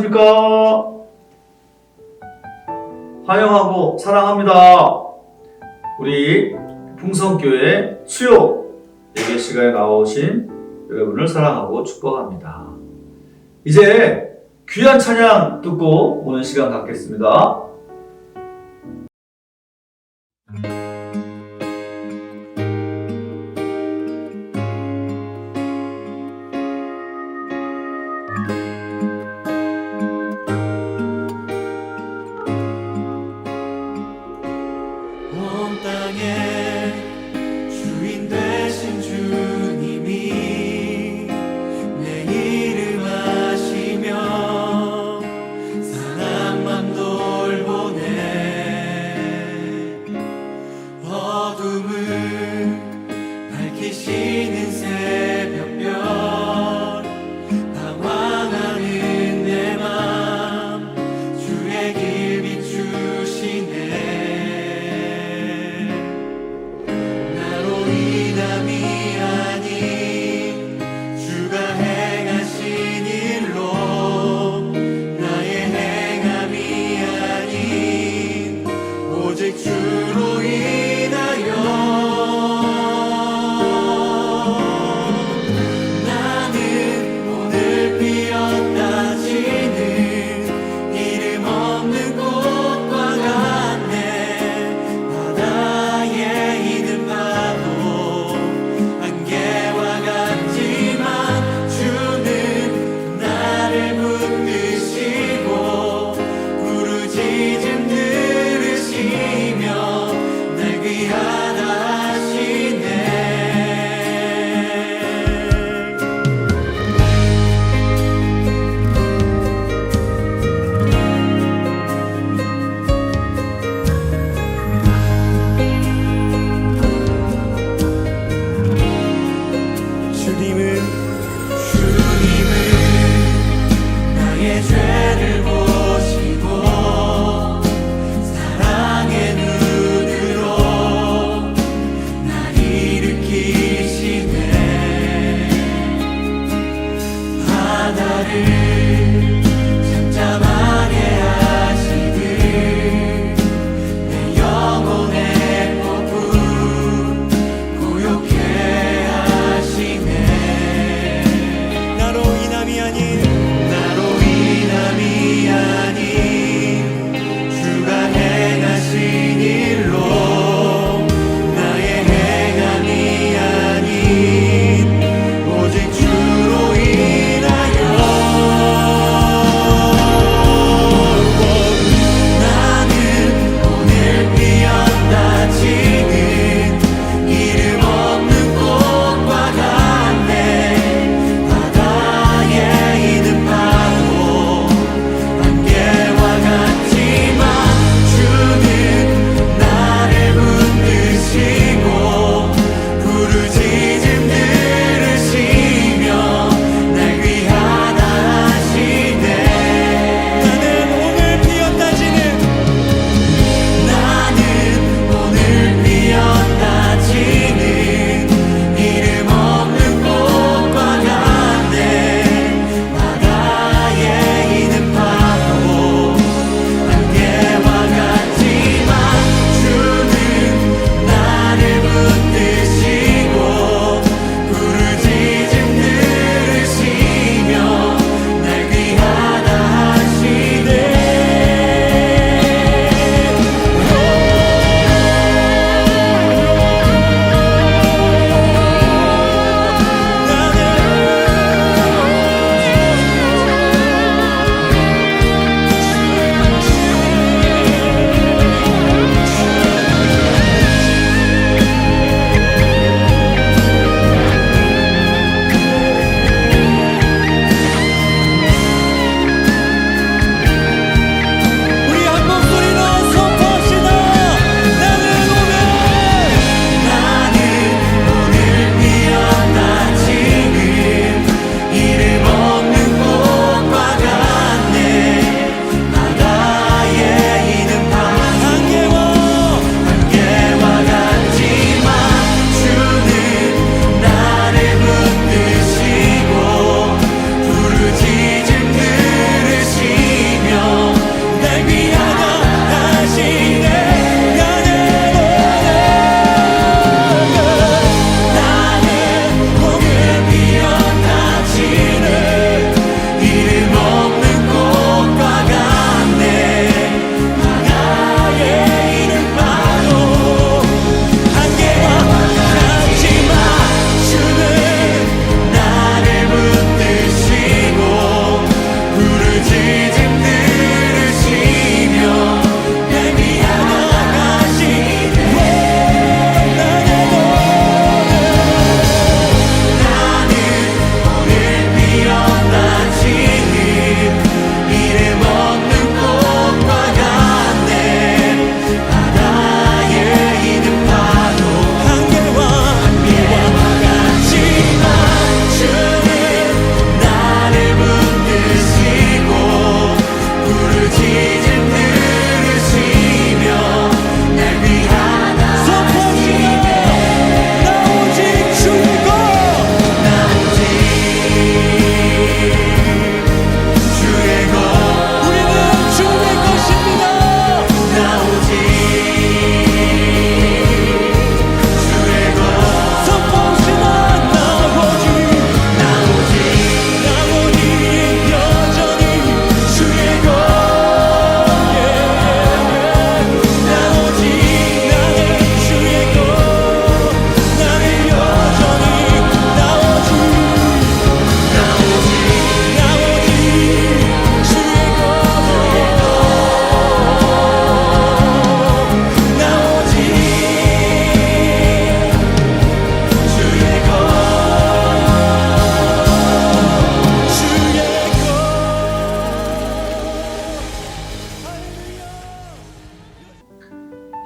안녕하십니까? 환영하고 사랑합니다. 우리 풍성교회 수요 예배 시간에 나오신 여러분을 사랑하고 축복합니다. 이제 귀한 찬양 듣고 오는 시간 갖겠습니다. 온 땅의 주인 되신 주님이 내 이름 아시며 사랑만 돌보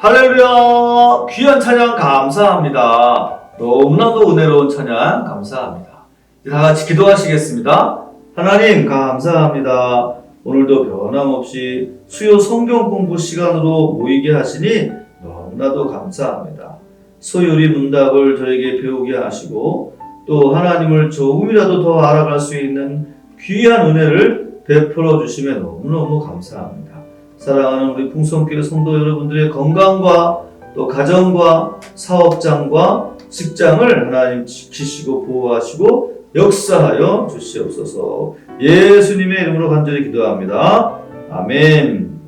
할렐루야! 귀한 찬양 감사합니다. 너무나도 은혜로운 찬양 감사합니다. 다 같이 기도하시겠습니다. 하나님 감사합니다. 오늘도 변함없이 수요 성경 공부 시간으로 모이게 하시니 너무나도 감사합니다. 소요리 문답을 저에게 배우게 하시고 또 하나님을 조금이라도 더 알아갈 수 있는 귀한 은혜를 베풀어 주시면 너무너무 감사합니다. 사랑하는 우리 풍성교회 성도 여러분들의 건강과 또 가정과 사업장과 직장을 하나님 지키시고 보호하시고 역사하여 주시옵소서. 예수님의 이름으로 간절히 기도합니다. 아멘.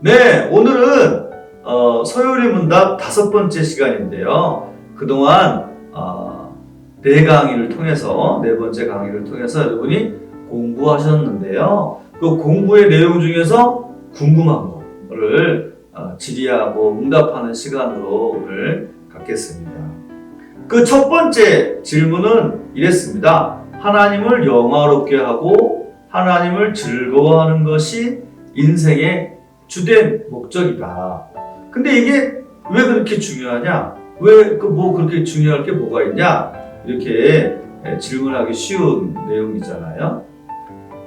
네, 오늘은 서요리 문답 5번째 시간인데요. 그동안 4강의를 통해서 4번째 강의를 통해서 여러분이 공부하셨는데요. 그 공부의 내용 중에서 궁금한 거를 질의하고 응답하는 시간으로 오늘 갖겠습니다. 그 첫 번째 질문은 이랬습니다. 하나님을 영화롭게 하고 하나님을 즐거워하는 것이 인생의 주된 목적이다. 근데 이게 왜 그렇게 중요하냐? 왜 그렇게 중요할 게 뭐가 있냐? 이렇게 질문하기 쉬운 내용이잖아요.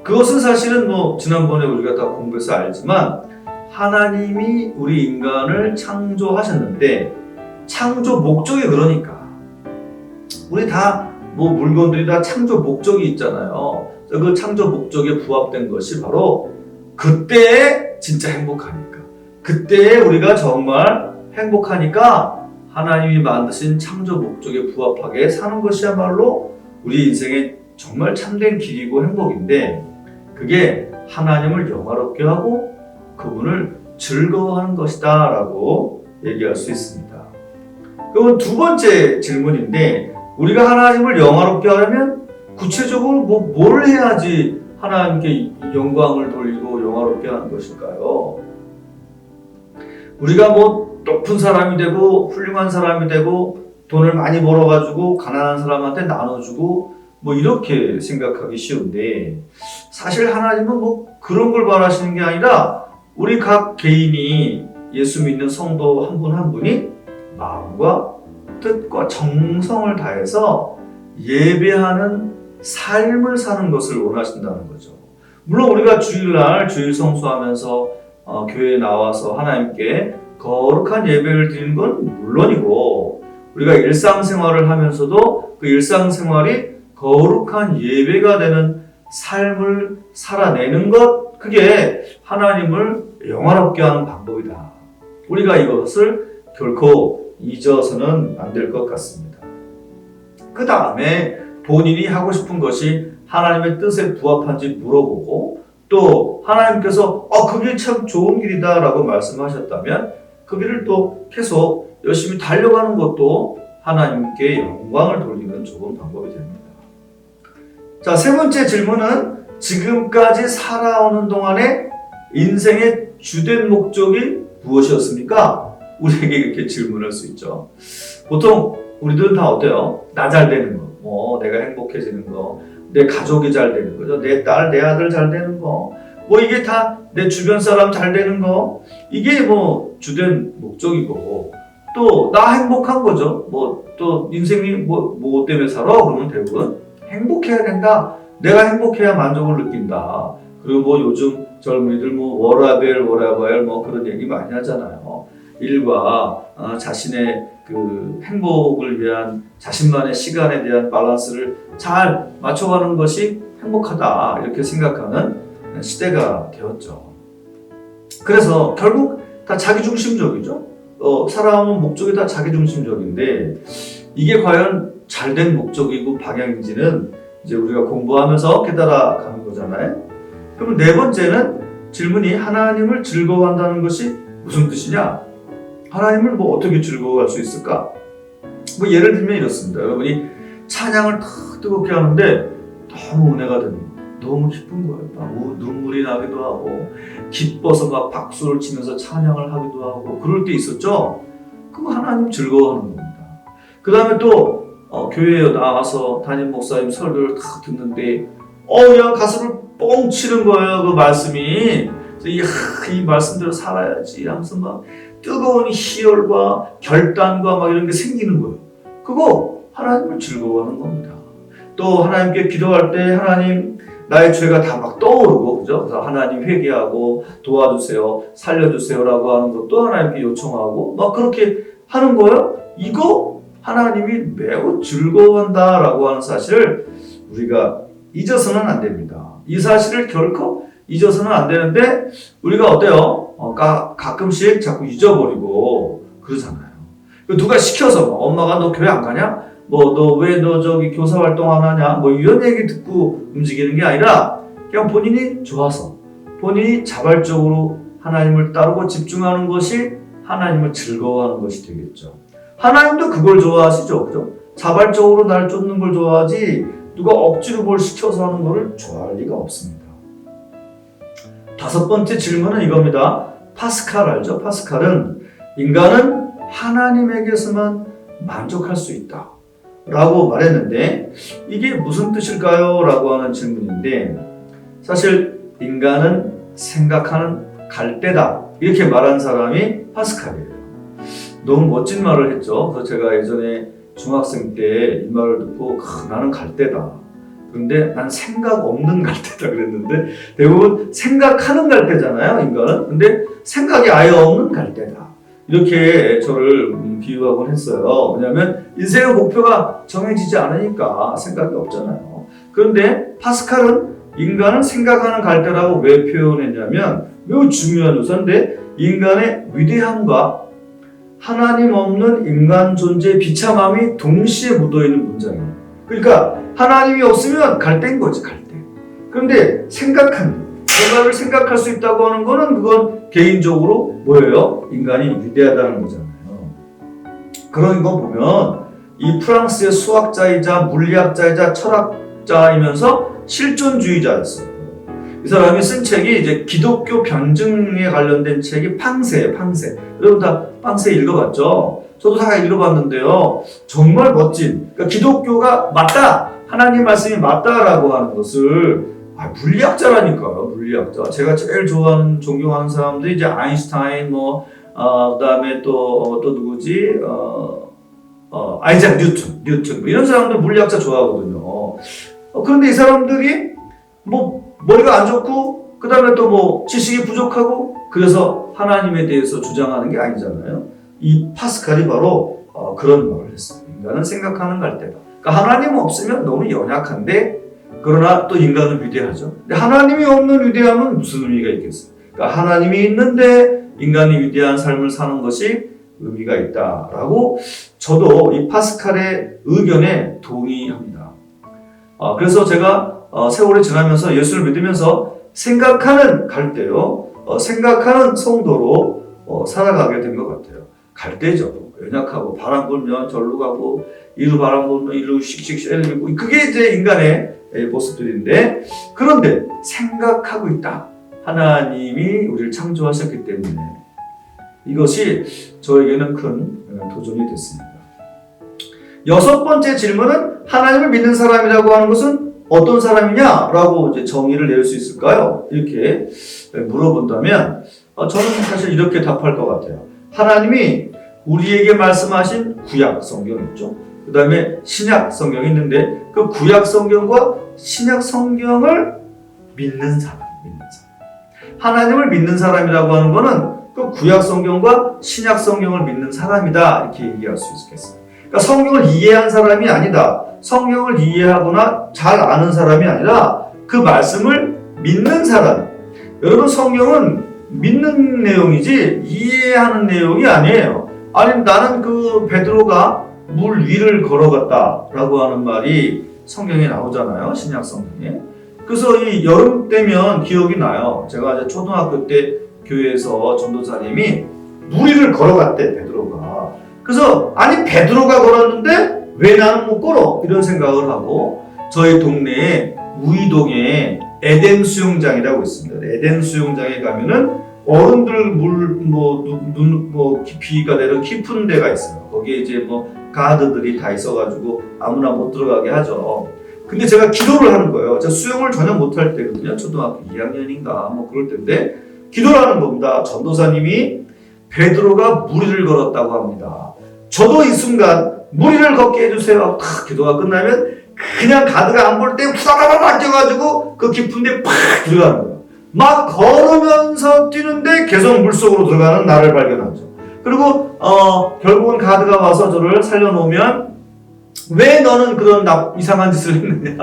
그것은 사실은 지난번에 우리가 다 공부해서 알지만 하나님이 우리 인간을 창조하셨는데 창조 목적이 그러니까 우리 다 물건들이 다 창조 목적이 있잖아요. 그 창조 목적에 부합된 것이 바로 그때에 진짜 행복하니까 그때에 우리가 정말 행복하니까 하나님이 만드신 창조 목적에 부합하게 사는 것이야말로 우리 인생의 정말 참된 길이고 행복인데 그게 하나님을 영화롭게 하고 그분을 즐거워하는 것이다 라고 얘기할 수 있습니다. 그건 두 번째 질문인데 우리가 하나님을 영화롭게 하려면 구체적으로 뭘 해야지 하나님께 영광을 돌리고 영화롭게 하는 것일까요? 우리가 높은 사람이 되고 훌륭한 사람이 되고 돈을 많이 벌어가지고 가난한 사람한테 나눠주고 이렇게 생각하기 쉬운데 사실 하나님은 그런 걸 바라시는 게 아니라 우리 각 개인이 예수 믿는 성도 한 분 한 분이 마음과 뜻과 정성을 다해서 예배하는 삶을 사는 것을 원하신다는 거죠. 물론 우리가 주일날 주일 성수하면서 교회에 나와서 하나님께 거룩한 예배를 드리는 건 물론이고 우리가 일상생활을 하면서도 그 일상생활이 거룩한 예배가 되는 삶을 살아내는 것 그게 하나님을 영화롭게 하는 방법이다. 우리가 이것을 결코 잊어서는 안 될 것 같습니다. 그 다음에 본인이 하고 싶은 것이 하나님의 뜻에 부합한지 물어보고 또 하나님께서 그 길 참 좋은 길이다 라고 말씀하셨다면 그 길을 또 계속 열심히 달려가는 것도 하나님께 영광을 돌리는 좋은 방법이 됩니다. 자, 세 번째 질문은 지금까지 살아오는 동안에 인생의 주된 목적이 무엇이었습니까? 우리에게 이렇게 질문할 수 있죠. 보통 우리들은 다 어때요? 나 잘 되는 거, 내가 행복해지는 거, 내 가족이 잘 되는 거죠. 내 딸, 내 아들 잘 되는 거, 이게 다 내 주변 사람 잘 되는 거, 이게 주된 목적이고, 또 나 행복한 거죠. 또 인생이 뭐 때문에 살아? 그러면 대부분 행복해야 된다. 내가 행복해야 만족을 느낀다. 그리고 요즘 젊은이들 워라벨 그런 얘기 많이 하잖아요. 일과 자신의 그 행복을 위한 자신만의 시간에 대한 밸런스를 잘 맞춰가는 것이 행복하다 이렇게 생각하는 시대가 되었죠. 그래서 결국 다 자기중심적이죠. 살아오는 목적이 다 자기중심적인데 이게 과연 잘된 목적이고 방향인지는 이제 우리가 공부하면서 깨달아가는 거잖아요. 그럼 네 번째는 질문이 하나님을 즐거워한다는 것이 무슨 뜻이냐? 하나님을 어떻게 즐거워할 수 있을까? 예를 들면 이렇습니다. 여러분이 찬양을 다 뜨겁게 하는데 너무 은혜가 됩니다. 너무 기쁜 거예요. 막 눈물이 나기도 하고 기뻐서 막 박수를 치면서 찬양을 하기도 하고 그럴 때 있었죠? 그거 하나님 즐거워하는 겁니다. 그 다음에 또 교회에 나와서 담임 목사님 설교를 다 듣는데 그냥 가슴을 뻥 치는 거예요. 그 말씀이 이 말씀대로 살아야지 하면서 막 뜨거운 희열과 결단과 막 이런 게 생기는 거예요. 그거 하나님을 즐거워하는 겁니다. 또 하나님께 기도할 때 하나님 나의 죄가 다 막 떠오르고, 그죠? 그래서 하나님 회개하고 도와주세요, 살려주세요라고 하는 것도 하나님께 요청하고 막 그렇게 하는 거예요. 이거 하나님이 매우 즐거워한다라고 하는 사실을 우리가 잊어서는 안 됩니다. 이 사실을 결코 잊어서는 안 되는데 우리가 어때요? 가끔씩 자꾸 잊어버리고 그러잖아요. 누가 시켜서 엄마가 너 교회 안 가냐? 너 왜 너 저기 교사 활동 안 하냐? 뭐 이런 얘기 듣고 움직이는 게 아니라 그냥 본인이 좋아서 본인이 자발적으로 하나님을 따르고 집중하는 것이 하나님을 즐거워하는 것이 되겠죠. 하나님도 그걸 좋아하시죠. 그죠? 자발적으로 날 쫓는 걸 좋아하지 누가 억지로 뭘 시켜서 하는 것을 좋아할 리가 없습니다. 5번째 질문은 이겁니다. 파스칼 알죠? 파스칼은 인간은 하나님에게서만 만족할 수 있다 라고 말했는데 이게 무슨 뜻일까요? 라고 하는 질문인데 사실 인간은 생각하는 갈대다 이렇게 말한 사람이 파스칼이에요. 너무 멋진 말을 했죠. 그래서 제가 예전에 중학생 때 이 말을 듣고 나는 갈대다. 그런데 난 생각 없는 갈대다 그랬는데 대부분 생각하는 갈대잖아요, 인간은. 근데 생각이 아예 없는 갈대다. 이렇게 저를 비유하곤 했어요. 왜냐하면 인생의 목표가 정해지지 않으니까 생각이 없잖아요. 그런데 파스칼은 인간은 생각하는 갈대라고 왜 표현했냐면 매우 중요한 요소인데 인간의 위대함과 하나님 없는 인간 존재의 비참함이 동시에 묻어있는 문장이에요. 그러니까 하나님이 없으면 갈대인 거지, 갈대. 그런데 생각을 생각할 수 있다고 하는 거는 그건 개인적으로 뭐예요? 인간이 위대하다는 거잖아요. 그런 거 보면 이 프랑스의 수학자이자 물리학자이자 철학자이면서 실존주의자였어요. 이 사람이 쓴 책이 이제 기독교 변증에 관련된 책이 팡세예요, 팡세. 여러분 다 팡세 읽어봤죠? 저도 다 읽어봤는데요. 정말 멋진, 그러니까 기독교가 맞다! 하나님 말씀이 맞다라고 하는 것을 물리학자라니까요, 물리학자. 제가 제일 좋아하는, 존경하는 사람들이 이제 아인슈타인, 그 다음에 또 누구지? 아이작 뉴턴. 이런 사람들 물리학자 좋아하거든요. 그런데 이 사람들이 머리가 안 좋고, 그 다음에 또 지식이 부족하고, 그래서 하나님에 대해서 주장하는 게 아니잖아요. 이 파스칼이 바로 그런 말을 했어요. 인간은 생각하는 갈대다. 그러니까 하나님 없으면 너무 연약한데, 그러나 또 인간은 위대하죠. 근데 하나님이 없는 위대함은 무슨 의미가 있겠어요? 그러니까 하나님이 있는데 인간이 위대한 삶을 사는 것이 의미가 있다라고 저도 이 파스칼의 의견에 동의합니다. 그래서 제가 세월이 지나면서 예수를 믿으면서 생각하는 갈대요, 생각하는 성도로 살아가게 된 것 같아요. 갈대죠. 연약하고 바람 불면 절로 가고 이루 바람 불면 이루 씩씩 엘리고 그게 이제 인간의 모습들인데 그런데 생각하고 있다. 하나님이 우리를 창조하셨기 때문에 이것이 저에게는 큰 도전이 됐습니다. 6번째 질문은 하나님을 믿는 사람이라고 하는 것은 어떤 사람이냐라고 이제 정의를 내릴 수 있을까요? 이렇게 물어본다면 저는 사실 이렇게 답할 것 같아요. 하나님이 우리에게 말씀하신 구약 성경 있죠. 그 다음에 신약 성경이 있는데 그 구약 성경과 신약 성경을 믿는 사람. 하나님을 믿는 사람이라고 하는 것은 그 구약 성경과 신약 성경을 믿는 사람이다 이렇게 얘기할 수 있겠어요. 그러니까 성경을 이해한 사람이 아니다. 성경을 이해하거나 잘 아는 사람이 아니라 그 말씀을 믿는 사람. 여러분 성경은 믿는 내용이지 이해하는 내용이 아니에요. 아니 나는 그 베드로가 물 위를 걸어갔다라고 하는 말이 성경에 나오잖아요. 신약 성경에. 그래서 이 여름 때면 기억이 나요. 제가 이제 초등학교 때 교회에서 전도사님이 물 위를 걸어갔대 베드로가. 그래서 아니 베드로가 걸었는데 왜 나는 못 걸어? 이런 생각을 하고 저희 동네에 우이동에 에덴 수영장이라고 있습니다. 에덴 수영장에 가면은 어른들 눈 깊이가 내려 깊은 데가 있어요. 거기에 이제 가드들이 다 있어가지고 아무나 못 들어가게 하죠. 근데 제가 기도를 하는 거예요. 제가 수영을 전혀 못할 때거든요. 초등학교 2학년인가 그럴 때인데 기도라는 겁니다. 전도사님이 베드로가 무리를 걸었다고 합니다. 저도 이 순간 무리를 걷게 해주세요. 기도가 끝나면 그냥 가드가 안 볼 때 후다다다닥 뛰어가지고 그 깊은 데 팍 들어가는 거예요. 막 걸으면서 뛰는데 계속 물속으로 들어가는 나를 발견하죠. 그리고 결국은 가드가 와서 저를 살려놓으면 왜 너는 그런 이상한 짓을 했느냐?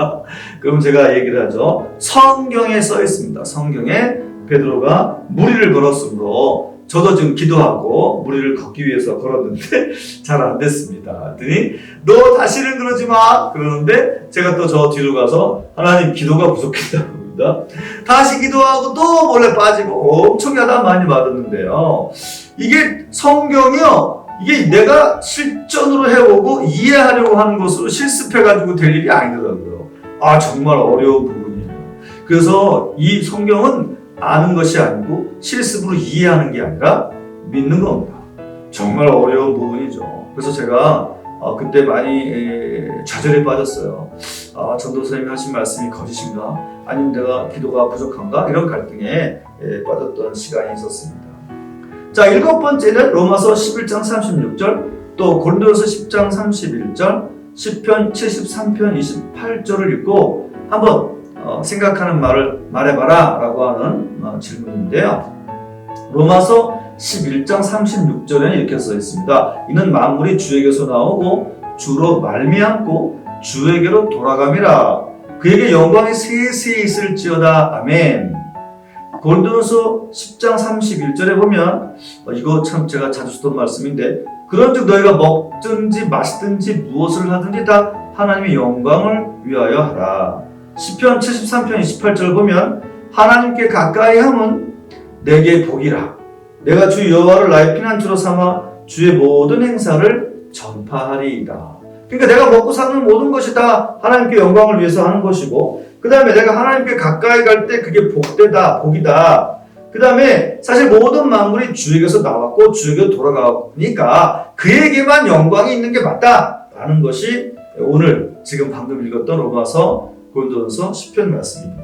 그럼 제가 얘기를 하죠. 성경에 써 있습니다. 성경에 베드로가 무리를 걸었으므로 저도 지금 기도하고 무리를 걷기 위해서 걸었는데 잘 안 됐습니다. 그랬더니 너 다시는 그러지 마. 그러는데 제가 또 저 뒤로 가서 하나님 기도가 부족했다고 합니다. 다시 기도하고 또 몰래 빠지고 엄청 야단 많이 맞았는데요. 이게 성경이요. 이게 내가 실전으로 해보고 이해하려고 하는 것으로 실습해가지고 될 일이 아니더라고요. 정말 어려운 부분이에요. 그래서 이 성경은 아는 것이 아니고 실습으로 이해하는 게 아니라 믿는 겁니다. 정말 어려운 부분이죠. 그래서 제가 그때 많이 좌절에 빠졌어요. 전도사님이 하신 말씀이 거짓인가? 아니면 내가 기도가 부족한가? 이런 갈등에 빠졌던 시간이 있었습니다. 자, 7번째는 로마서 11장 36절, 또 고린도서 10장 31절, 시편 73편 28절을 읽고 한번 생각하는 말을 말해봐라 라고 하는 질문인데요. 로마서 11장 36절에는 이렇게 써 있습니다. 이는 만물이 주에게서 나오고 주로 말미암고 주에게로 돌아감이라. 그에게 영광이 세세 있을지어다. 아멘. 고린도서 10장 31절에 보면 이거 참 제가 자주 쓰던 말씀인데, 그런즉 너희가 먹든지 마시든지 무엇을 하든지 다 하나님의 영광을 위하여 하라. 시편 73편 28절 보면 하나님께 가까이 함은 내게 복이라. 내가 주 여호와를 나의 피난처로 삼아 주의 모든 행사를 전파하리이다. 그러니까 내가 먹고 사는 모든 것이 다 하나님께 영광을 위해서 하는 것이고, 그 다음에 내가 하나님께 가까이 갈 때 그게 복되다, 복이다. 그 다음에 사실 모든 만물이 주에게서 나왔고 주에게 돌아가니까 그에게만 영광이 있는 게 맞다 라는 것이 오늘 지금 방금 읽었던 로마서, 고린도서, 시편 말씀입니다.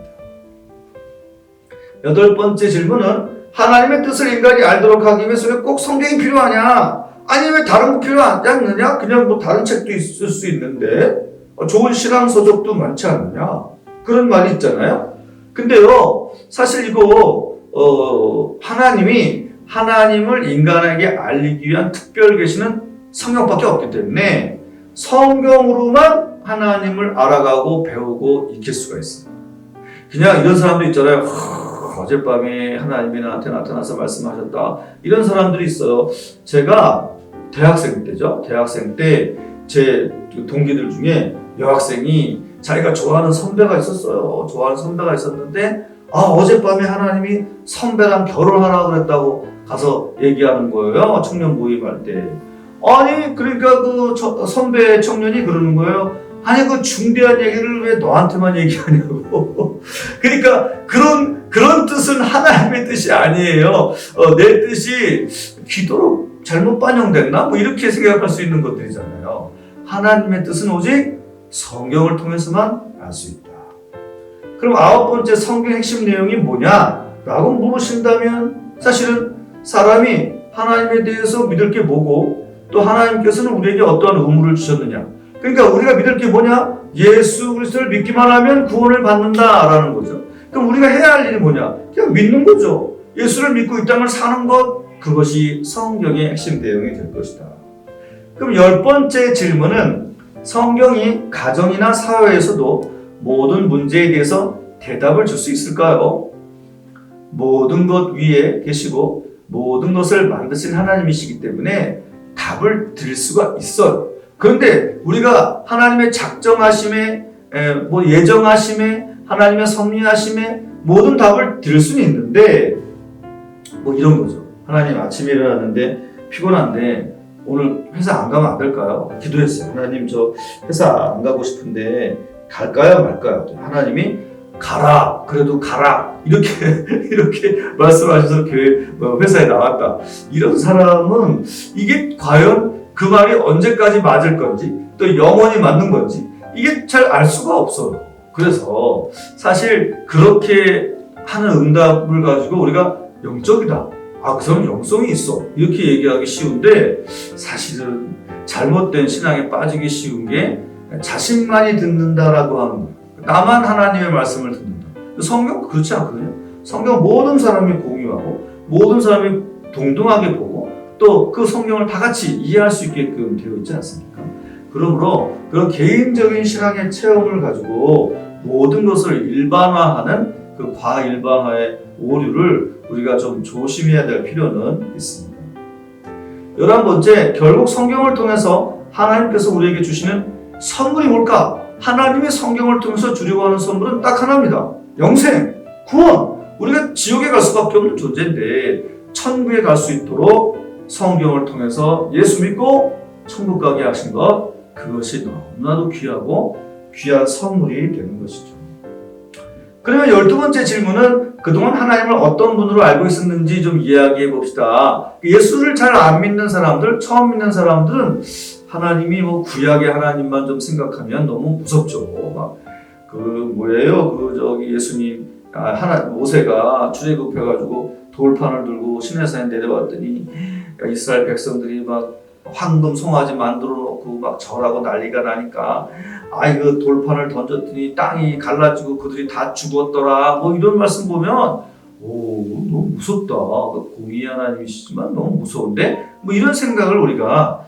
8번째 질문은 하나님의 뜻을 인간이 알도록 하기 위해서 왜 꼭 성경이 필요하냐? 아니 왜 다른 거 필요하지 않느냐? 그냥 뭐 다른 책도 있을 수 있는데 좋은 신앙 서적도 많지 않느냐? 그런 말이 있잖아요. 근데요, 사실 이거 하나님이 하나님을 인간에게 알리기 위한 특별 계시는 성경밖에 없기 때문에 성경으로만 하나님을 알아가고 배우고 익힐 수가 있어요. 그냥 이런 사람도 있잖아요. 어젯밤에 하나님이 나한테 나타나서 말씀하셨다. 이런 사람들이 있어요. 제가 대학생 때죠. 대학생 때 제 동기들 중에 여학생이 자기가 좋아하는 선배가 있었어요. 좋아하는 선배가 있었는데 어젯밤에 하나님이 선배랑 결혼하라고 그랬다고 가서 얘기하는 거예요. 청년 모임할 때. 아니 그러니까 그 선배 청년이 그러는 거예요. 아니 그 중대한 얘기를 왜 너한테만 얘기하냐고. 그러니까 그런 뜻은 하나님의 뜻이 아니에요. 내 뜻이 기도로 잘못 반영됐나? 뭐 이렇게 생각할 수 있는 것들이잖아요. 하나님의 뜻은 오직 성경을 통해서만 알 수 있다. 그럼 9번째 성경 핵심 내용이 뭐냐? 라고 물으신다면 사실은 사람이 하나님에 대해서 믿을 게 뭐고 또 하나님께서는 우리에게 어떠한 의무를 주셨느냐? 그러니까 우리가 믿을 게 뭐냐? 예수 그리스도를 믿기만 하면 구원을 받는다라는 거죠. 그럼 우리가 해야 할 일이 뭐냐? 그냥 믿는 거죠. 예수를 믿고 이 땅을 사는 것, 그것이 성경의 핵심 내용이 될 것이다. 그럼 10번째 질문은 성경이 가정이나 사회에서도 모든 문제에 대해서 대답을 줄 수 있을까요? 모든 것 위에 계시고 모든 것을 만드신 하나님이시기 때문에 답을 드릴 수가 있어요. 그런데 우리가 하나님의 작정하심에, 예정하심에, 하나님의 섭리하심에 모든 답을 드릴 수는 있는데 뭐 이런 거죠. 하나님 아침에 일어났는데 피곤한데 오늘 회사 안 가면 안 될까요? 기도했어요. 하나님 저 회사 안 가고 싶은데 갈까요 말까요? 하나님이 가라. 그래도 가라. 이렇게 말씀하셔서 회사에 나왔다. 이런 사람은 이게 과연 그 말이 언제까지 맞을 건지 또 영원히 맞는 건지 이게 잘 알 수가 없어요. 그래서 사실 그렇게 하는 응답을 가지고 우리가 영적이다. 그 사람 영성이 있어. 이렇게 얘기하기 쉬운데 사실은 잘못된 신앙에 빠지기 쉬운 게 자신만이 듣는다라고 하는 거예요. 나만 하나님의 말씀을 듣는다. 성경 그렇지 않거든요. 성경 모든 사람이 공유하고 모든 사람이 동등하게 보고 또 그 성경을 다 같이 이해할 수 있게끔 되어 있지 않습니까? 그러므로 그런 개인적인 신앙의 체험을 가지고 모든 것을 일반화하는 그 과일반화의 오류를 우리가 좀 조심해야 될 필요는 있습니다. 11번째, 결국 성경을 통해서 하나님께서 우리에게 주시는 선물이 뭘까? 하나님의 성경을 통해서 주려고 하는 선물은 딱 하나입니다. 영생, 구원. 우리가 지옥에 갈 수밖에 없는 존재인데 천국에 갈 수 있도록 성경을 통해서 예수 믿고 천국 가게 하신 것, 그것이 너무나도 귀하고 귀한 선물이 되는 것이죠. 그러면 12번째 질문은 그동안 하나님을 어떤 분으로 알고 있었는지 좀 이야기해 봅시다. 예수를 잘 안 믿는 사람들, 처음 믿는 사람들은 하나님이 구약의 하나님만 좀 생각하면 너무 무섭죠. 예수님, 모세가 출애굽해가지고 돌판을 들고 시내산에 내려왔더니 이스라엘 백성들이 막 황금 송아지 만들어 놓고 막 절하고 난리가 나니까 그 돌판을 던졌더니 땅이 갈라지고 그들이 다 죽었더라. 이런 말씀 보면 너무 무섭다. 공의 하나님이시지만 너무 무서운데 이런 생각을 우리가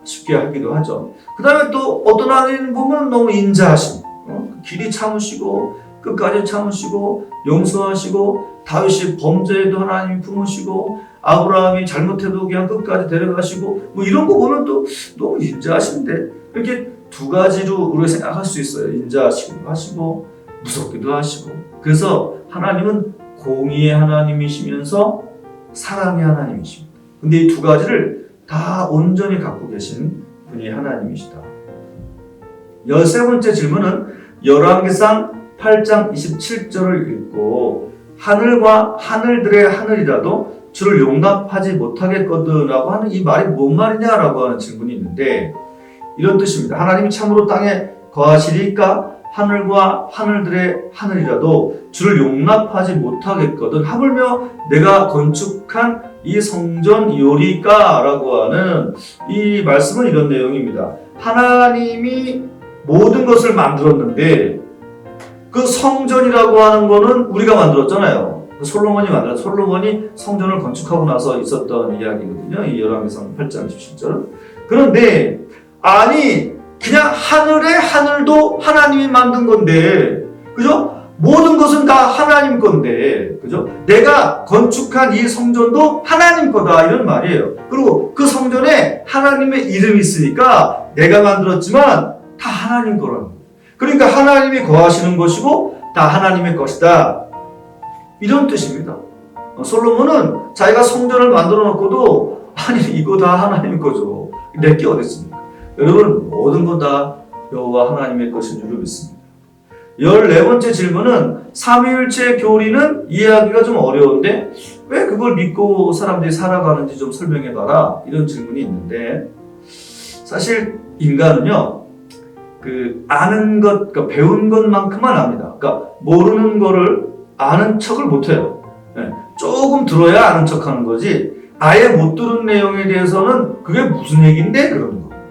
쉽게 하기도 하죠. 그 다음에 또 어떤 하나님 보면 너무 인자하시고 길이 참으시고 끝까지 참으시고 용서하시고 다윗이 범죄에도 하나님이 품으시고 아브라함이 잘못해도 그냥 끝까지 데려가시고 이런 거 보면 또 너무 인자하신데 이렇게 두 가지로 우리가 생각할 수 있어요. 인자하시기도 하시고 무섭기도 하시고. 그래서 하나님은 공의의 하나님이시면서 사랑의 하나님이십니다. 근데 이 두 가지를 다 온전히 갖고 계신 분이 하나님이시다. 13번째 질문은 열왕기상 8장 27절을 읽고 하늘과 하늘들의 하늘이라도 주를 용납하지 못하겠거든 라고 하는 이 말이 뭔 말이냐라고 하는 질문이 있는데 이런 뜻입니다. 하나님이 참으로 땅에 거하시리까 하늘과 하늘들의 하늘이라도 주를 용납하지 못하겠거든 하물며 내가 건축한 이 성전이오리까 라고 하는 이 말씀은 이런 내용입니다. 하나님이 모든 것을 만들었는데 그 성전이라고 하는 거는 우리가 만들었잖아요. 솔로몬이 성전을 건축하고 나서 있었던 이야기거든요. 이 열왕기상 8장 17절은. 그런데 그냥 하늘의 하늘도 하나님이 만든 건데, 그죠? 모든 것은 다 하나님 건데, 그죠? 내가 건축한 이 성전도 하나님 거다 이런 말이에요. 그리고 그 성전에 하나님의 이름이 있으니까 내가 만들었지만 다 하나님 거라는 거예요. 그러니까 하나님이 거하시는 것이고 다 하나님의 것이다. 이런 뜻입니다. 솔로몬은 자기가 성전을 만들어 놓고도 이거 다 하나님 거죠. 내게 어디 있습니까? 여러분 모든 건 다 여호와 하나님의 것인 줄 믿습니다. 14번째 질문은 삼위일체 교리는 이해하기가 좀 어려운데 왜 그걸 믿고 사람들이 살아가는지 좀 설명해봐라. 이런 질문이 있는데 사실 인간은요 아는 것, 배운 것만큼만 압니다. 그러니까 모르는 거를 아는 척을 못해요. 조금 들어야 아는 척하는 거지 아예 못 들은 내용에 대해서는 그게 무슨 얘기인데 그러는 거예요.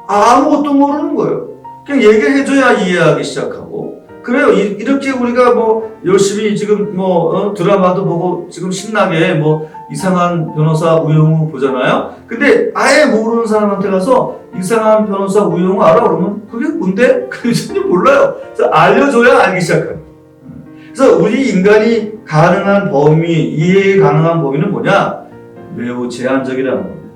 아무것도 모르는 거예요. 그냥 얘기를 해줘야 이해하기 시작하고 그래요. 이렇게 우리가 열심히 지금 드라마도 보고 지금 신나게 이상한 변호사 우영우 보잖아요. 근데 아예 모르는 사람한테 가서 이상한 변호사 우영우 알아? 그러면 그게 뭔데? 전혀 몰라요. 그래서 알려줘야 알기 시작해요. 그래서 우리 인간이 가능한 범위, 이해 가능한 범위는 뭐냐? 매우 제한적이라는 겁니다.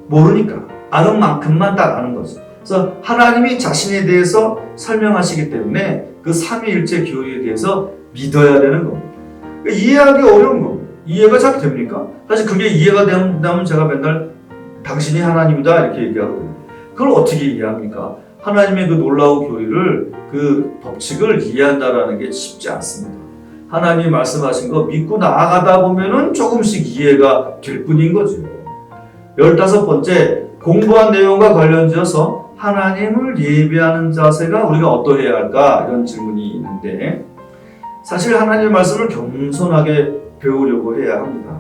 모르니까 아는 만큼만 딱 아는 거죠. 그래서 하나님이 자신에 대해서 설명하시기 때문에 그 삼위일체 교리에 대해서 믿어야 되는 겁니다. 그러니까 이해하기 어려운 겁니다. 이해가 잘 됩니까? 사실 그게 이해가 되면 제가 맨날 당신이 하나님이다 이렇게 얘기하거든요. 그걸 어떻게 이해합니까? 하나님의 그 놀라운 교리를 그 법칙을 이해한다라는 게 쉽지 않습니다. 하나님이 말씀하신 거 믿고 나아가다 보면은 조금씩 이해가 될 뿐인 거죠. 15번째, 공부한 내용과 관련지어서 하나님을 예배하는 자세가 우리가 어떠해야 할까? 이런 질문이 있는데 사실 하나님의 말씀을 겸손하게 배우려고 해야 합니다.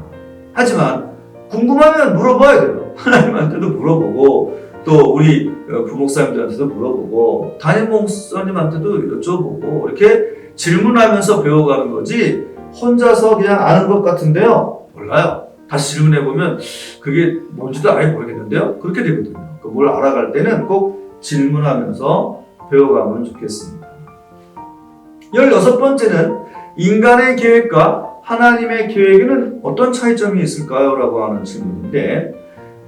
하지만 궁금하면 물어봐야 돼요. 하나님한테도 물어보고 또 우리 부목사님들한테도 물어보고 담임 목사님한테도 여쭤보고 이렇게 질문하면서 배워가는 거지 혼자서 그냥 아는 것 같은데요. 몰라요. 다시 질문해보면 그게 뭔지도 아예 모르겠는데요. 그렇게 되거든요. 뭘 알아갈 때는 꼭 질문하면서 배워가면 좋겠습니다. 16번째는 인간의 계획과 하나님의 계획에는 어떤 차이점이 있을까요? 라고 하는 질문인데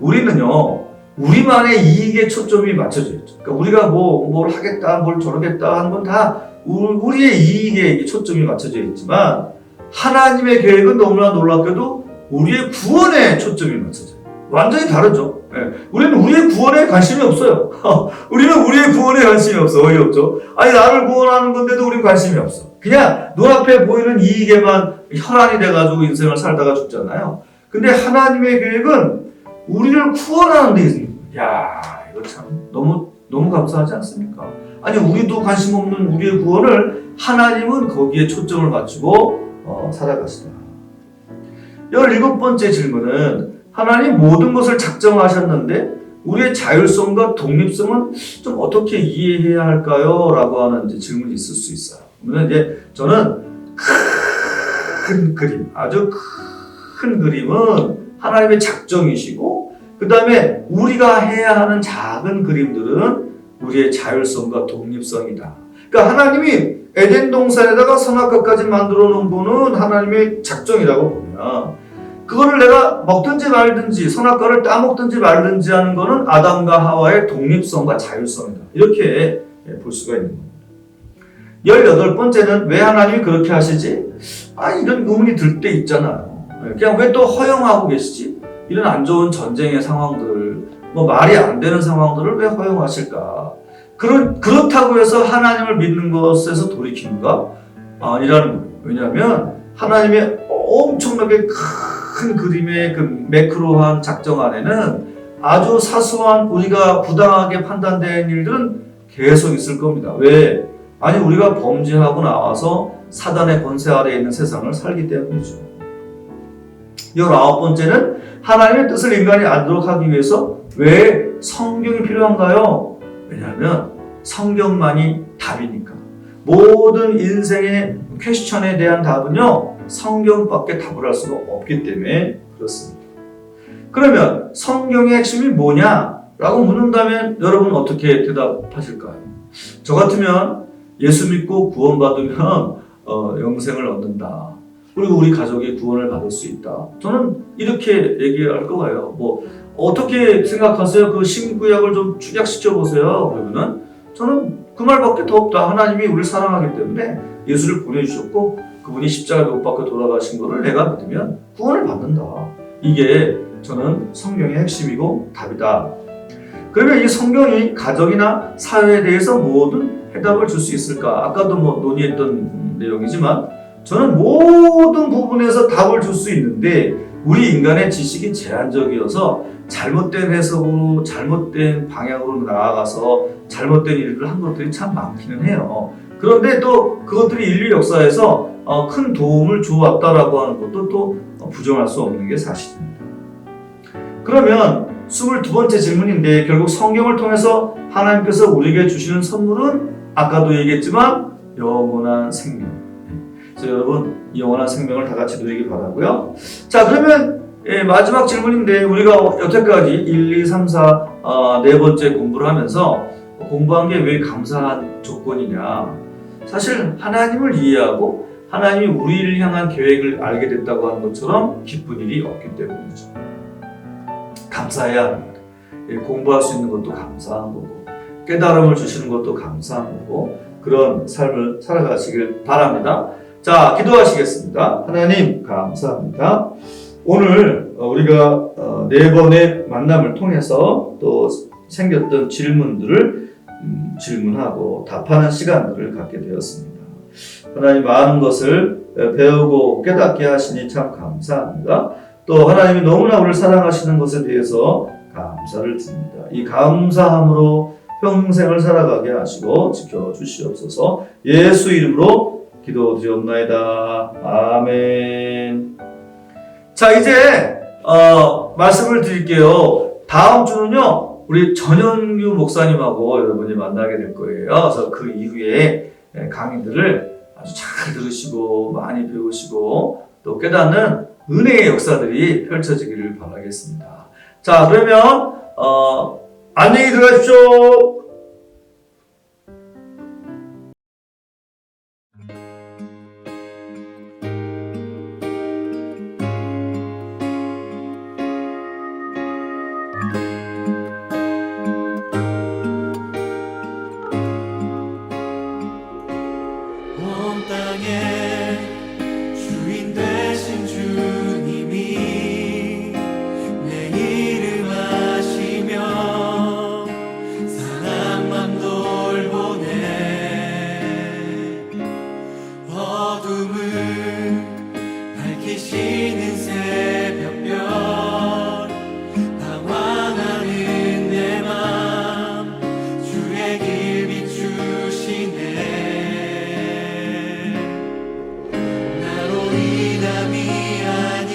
우리는요. 우리만의 이익에 초점이 맞춰져 있죠. 그러니까 우리가 뭘 하겠다, 뭘 저러겠다 하는 건 다 우리의 이익에 초점이 맞춰져 있지만 하나님의 계획은 너무나 놀랍게도 우리의 구원에 초점이 맞춰져요. 완전히 다르죠. 네. 우리는 우리의 구원에 관심이 없어요. 우리는 우리의 구원에 관심이 없어. 어이없죠. 아니 나를 구원하는 건데도 우리는 관심이 없어. 그냥 눈앞에 보이는 이익에만 혈안이 돼가지고 인생을 살다가 죽잖아요. 근데 하나님의 계획은 우리를 구원하는 데 있습니다. 야, 이거 참 너무 감사하지 않습니까? 아니 우리도 관심 없는 우리의 구원을 하나님은 거기에 초점을 맞추고 살아가시다. 17번째 질문은 하나님 모든 것을 작정하셨는데 우리의 자율성과 독립성은 좀 어떻게 이해해야 할까요? 라고 하는 이제 질문이 있을 수 있어요. 그러면 이제 저는 큰 그림, 아주 큰 그림은 하나님의 작정이시고 그 다음에 우리가 해야 하는 작은 그림들은 우리의 자율성과 독립성이다. 그러니까 하나님이 에덴 동산에다가 선악과까지 만들어 놓은 거는 하나님의 작정이라고 보면 그거를 내가 먹든지 말든지 선악과를 따먹든지 말든지 하는 거는 아담과 하와의 독립성과 자율성이다. 이렇게 볼 수가 있는 겁니다. 18번째는 왜 하나님이 그렇게 하시지? 이런 의문이 들 때 있잖아요. 그냥 왜 또 허용하고 계시지? 이런 안 좋은 전쟁의 상황들, 말이 안 되는 상황들을 왜 허용하실까? 그렇다고 해서 하나님을 믿는 것에서 돌이키는가? 아니라는 거예요. 왜냐하면 하나님의 엄청나게 큰 그림의 그 매크로한 작정 안에는 아주 사소한 우리가 부당하게 판단된 일들은 계속 있을 겁니다. 왜? 아니 우리가 범죄하고 나와서 사단의 권세 아래에 있는 세상을 살기 때문이죠. 19번째는 하나님의 뜻을 인간이 알도록 하기 위해서 왜 성경이 필요한가요? 왜냐하면 성경만이 답이니까. 모든 인생의 퀘스천에 대한 답은요, 성경밖에 답을 할 수가 없기 때문에 그렇습니다. 그러면 성경의 핵심이 뭐냐? 라고 묻는다면 여러분 어떻게 대답하실까요? 저 같으면 예수 믿고 구원받으면 영생을 얻는다. 그리고 우리 가족이 구원을 받을 수 있다. 저는 이렇게 얘기할 거예요. 어떻게 생각하세요? 그 신구약을 좀 축약시켜 보세요. 그러면은 저는 그 말밖에 더 없다. 하나님이 우리를 사랑하기 때문에 예수를 보내주셨고 그분이 십자가에 못 박혀 돌아가신 것을 내가 믿으면 구원을 받는다. 이게 저는 성경의 핵심이고 답이다. 그러면 이 성경이 가정이나 사회에 대해서 모든 해답을 줄 수 있을까? 아까도 논의했던 내용이지만 저는 모든 부분에서 답을 줄 수 있는데 우리 인간의 지식이 제한적이어서 잘못된 해석으로 잘못된 방향으로 나아가서 잘못된 일을 한 것들이 참 많기는 해요. 그런데 또 그것들이 인류 역사에서 큰 도움을 주어왔다라고 하는 것도 또 부정할 수 없는 게 사실입니다. 그러면 22번째 질문인데 결국 성경을 통해서 하나님께서 우리에게 주시는 선물은 아까도 얘기했지만 영원한 생명. 그래서 여러분 이 영원한 생명을 다 같이 누리기 바라고요. 자 그러면 마지막 질문인데 우리가 여태까지 1, 2, 3, 4 네 번째 공부를 하면서 공부한 게 왜 감사한 조건이냐. 사실 하나님을 이해하고 하나님이 우리를 향한 계획을 알게 됐다고 하는 것처럼 기쁜 일이 없기 때문이죠. 감사해야 합니다. 공부할 수 있는 것도 감사한 거고 깨달음을 주시는 것도 감사한 거고 그런 삶을 살아가시길 바랍니다. 자, 기도하시겠습니다. 하나님 감사합니다. 오늘 우리가 네 번의 만남을 통해서 또 생겼던 질문들을 질문하고 답하는 시간들을 갖게 되었습니다. 하나님 많은 것을 배우고 깨닫게 하시니 참 감사합니다. 또 하나님이 너무나 우리를 사랑하시는 것에 대해서 감사를 드립니다. 이 감사함으로 평생을 살아가게 하시고 지켜주시옵소서. 예수 이름으로 기도드리옵나이다. 아멘. 자, 이제 말씀을 드릴게요. 다음 주는요, 우리 전현규 목사님하고 여러분이 만나게 될 거예요. 그래서 그 이후에 강의들을 아주 잘 들으시고 많이 배우시고 또 깨닫는 은혜의 역사들이 펼쳐지기를 바라겠습니다. 자, 그러면 안녕히 들어가십시오. 온 땅의 주인 되신 주님이 내 이름 아시며 사랑만 돌보네. 어둠을 밝히시는 새벽별 방황하는 내 맘 주의 길 비추시네. 나로 인함이 아니